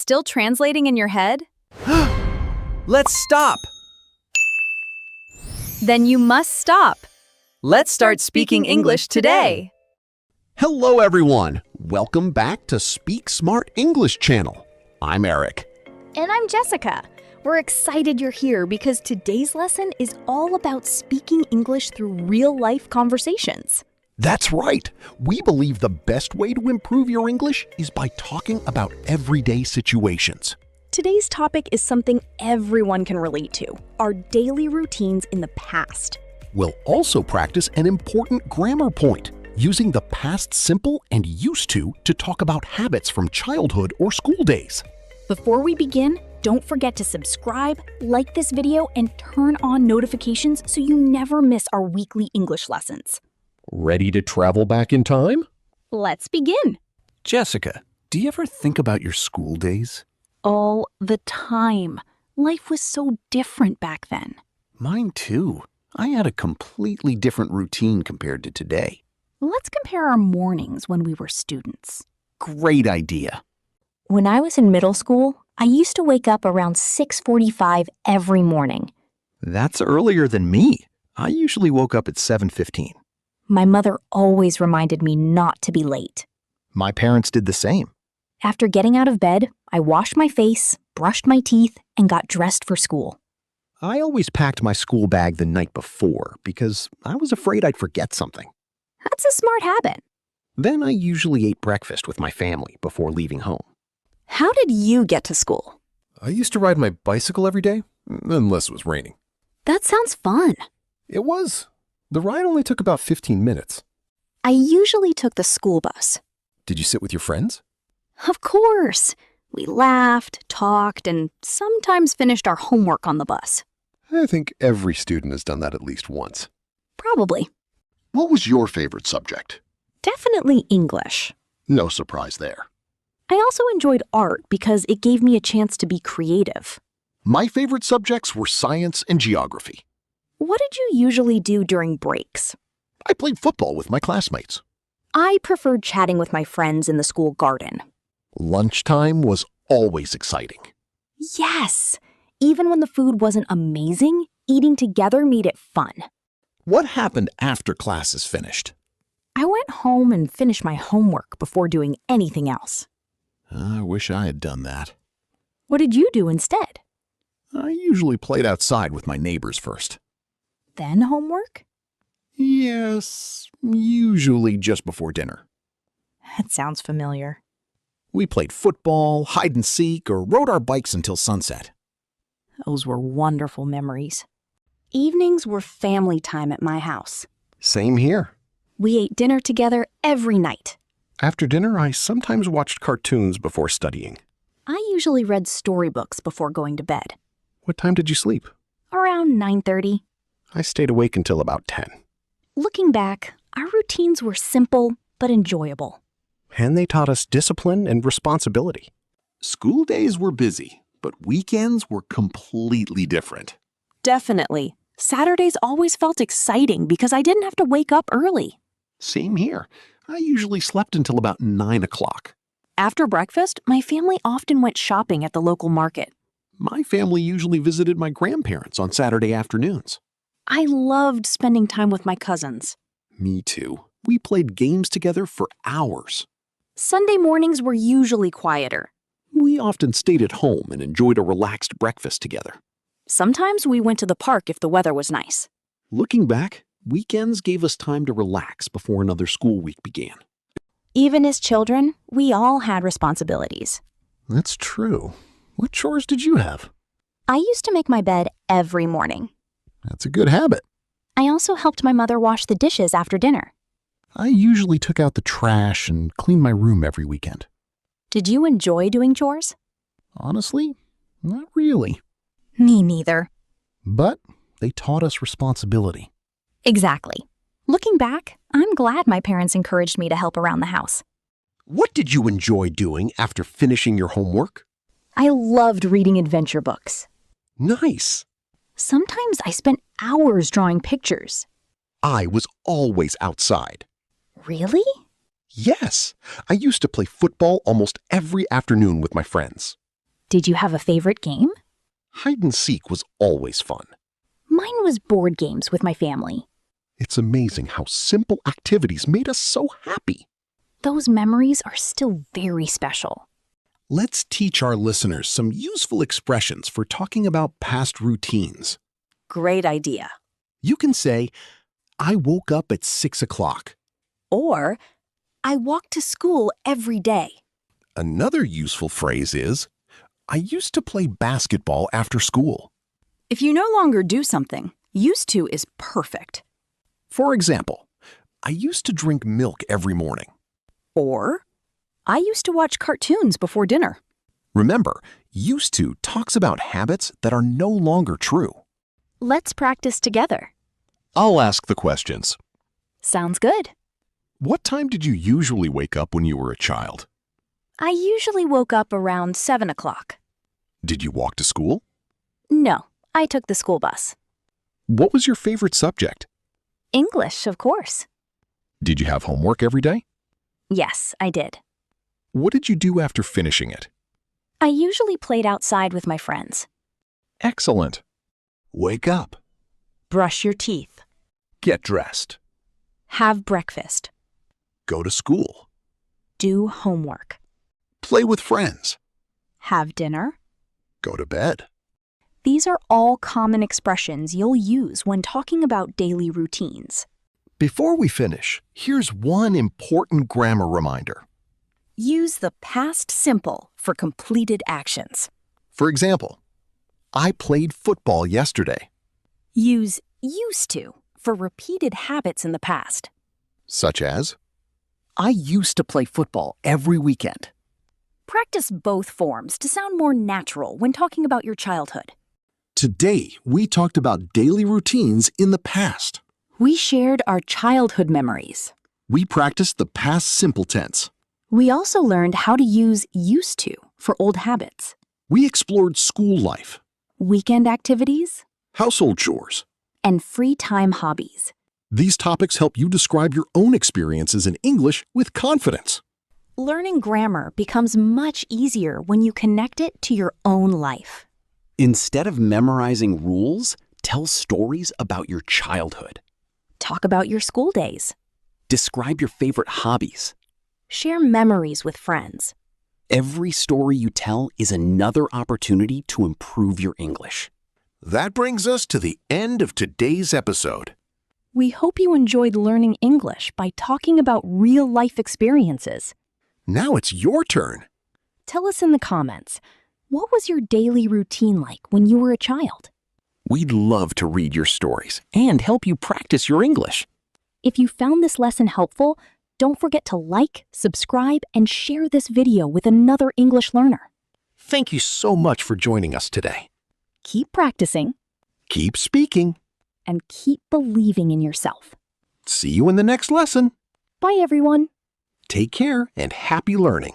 still translating in your head? Let's stop! Then you must stop. Let's start speaking English today! Hello everyone! Welcome back to Speak Smart English channel. I'm Eric. And I'm Jessica. We're excited you're here because today's lesson is all about speaking English through real-life conversations. That's right. We believe the best way to improve your English is by talking about everyday situations. Today's topic is something everyone can relate to, our daily routines in the past. We'll also practice an important grammar point, using the past simple and used to talk about habits from childhood or school days. Before we begin, don't forget to subscribe, like this video, and turn on notifications so you never miss our weekly English lessons. Ready to travel back in time? Let's begin. Jessica, do you ever think about your school days? All the time. Life was so different back then. Mine too. I had a completely different routine compared to today. Let's compare our mornings when we were students. Great idea. When I was in middle school, I used to wake up around 6:45 every morning. That's earlier than me. I usually woke up at 7:15. My mother always reminded me not to be late. My parents did the same. After getting out of bed, I washed my face, brushed my teeth, and got dressed for school. I always packed my school bag the night before because I was afraid I'd forget something. That's a smart habit. Then I usually ate breakfast with my family before leaving home. How did you get to school? I used to ride my bicycle every day, unless it was raining. That sounds fun. It was. The ride only took about 15 minutes. I usually took the school bus. Did you sit with your friends? Of course. We laughed, talked, and sometimes finished our homework on the bus. I think every student has done that at least once. Probably. What was your favorite subject? Definitely English. No surprise there. I also enjoyed art because it gave me a chance to be creative. My favorite subjects were science and geography. What did you usually do during breaks? I played football with my classmates. I preferred chatting with my friends in the school garden. Lunchtime was always exciting. Yes! Even when the food wasn't amazing, eating together made it fun. What happened after classes finished? I went home and finished my homework before doing anything else. I wish I had done that. What did you do instead? I usually played outside with my neighbors first. Then homework? Yes, usually just before dinner. That sounds familiar. We played football, hide and seek, or rode our bikes until sunset. Those were wonderful memories. Evenings were family time at my house. Same here. We ate dinner together every night. After dinner, I sometimes watched cartoons before studying. I usually read storybooks before going to bed. What time did you sleep? Around 9:30. I stayed awake until about 10. Looking back, our routines were simple but enjoyable. And they taught us discipline and responsibility. School days were busy, but weekends were completely different. Definitely. Saturdays always felt exciting because I didn't have to wake up early. Same here. I usually slept until about 9 o'clock. After breakfast, my family often went shopping at the local market. My family usually visited my grandparents on Saturday afternoons. I loved spending time with my cousins. Me too. We played games together for hours. Sunday mornings were usually quieter. We often stayed at home and enjoyed a relaxed breakfast together. Sometimes we went to the park if the weather was nice. Looking back, weekends gave us time to relax before another school week began. Even as children, we all had responsibilities. That's true. What chores did you have? I used to make my bed every morning. That's a good habit. I also helped my mother wash the dishes after dinner. I usually took out the trash and cleaned my room every weekend. Did you enjoy doing chores? Honestly, not really. Me neither. But they taught us responsibility. Exactly. Looking back, I'm glad my parents encouraged me to help around the house. What did you enjoy doing after finishing your homework? I loved reading adventure books. Nice. Sometimes I spent hours drawing pictures. I was always outside. Really? Yes. I used to play football almost every afternoon with my friends. Did you have a favorite game? Hide and seek was always fun. Mine was board games with my family. It's amazing how simple activities made us so happy. Those memories are still very special. Let's teach our listeners some useful expressions for talking about past routines. Great idea. You can say, I woke up at 6 o'clock. Or, I walk to school every day. Another useful phrase is, I used to play basketball after school. If you no longer do something, used to is perfect. For example, I used to drink milk every morning. Or, I used to watch cartoons before dinner. Remember, used to talks about habits that are no longer true. Let's practice together. I'll ask the questions. Sounds good. What time did you usually wake up when you were a child? I usually woke up around 7 o'clock. Did you walk to school? No, I took the school bus. What was your favorite subject? English, of course. Did you have homework every day? Yes, I did. What did you do after finishing it? I usually played outside with my friends. Excellent. Wake up. Brush your teeth. Get dressed. Have breakfast. Go to school. Do homework. Play with friends. Have dinner. Go to bed. These are all common expressions you'll use when talking about daily routines. Before we finish, here's one important grammar reminder. Use the past simple for completed actions. For example, I played football yesterday. Use used to for repeated habits in the past. Such as, I used to play football every weekend. Practice both forms to sound more natural when talking about your childhood. today we talked about daily routines in the past. We shared our childhood memories. We practiced the past simple tense. We also learned how to use used to for old habits. We explored school life, Weekend activities, household chores. and free time hobbies. These topics help you describe your own experiences in English with confidence. Learning grammar becomes much easier when you connect it to your own life. Instead of memorizing rules, tell stories about your childhood. Talk about your school days. Describe your favorite hobbies. Share memories with friends. Every story you tell is another opportunity to improve your English. That brings us to the end of today's episode. We hope you enjoyed learning English by talking about real-life experiences. Now it's your turn. Tell us in the comments, what was your daily routine like when you were a child? We'd love to read your stories and help you practice your English. If you found this lesson helpful, don't forget to like, subscribe, and share this video with another English learner. Thank you so much for joining us today. Keep practicing Keep speaking. and keep believing in yourself. See you in the next lesson. Bye, everyone. Take care and happy learning.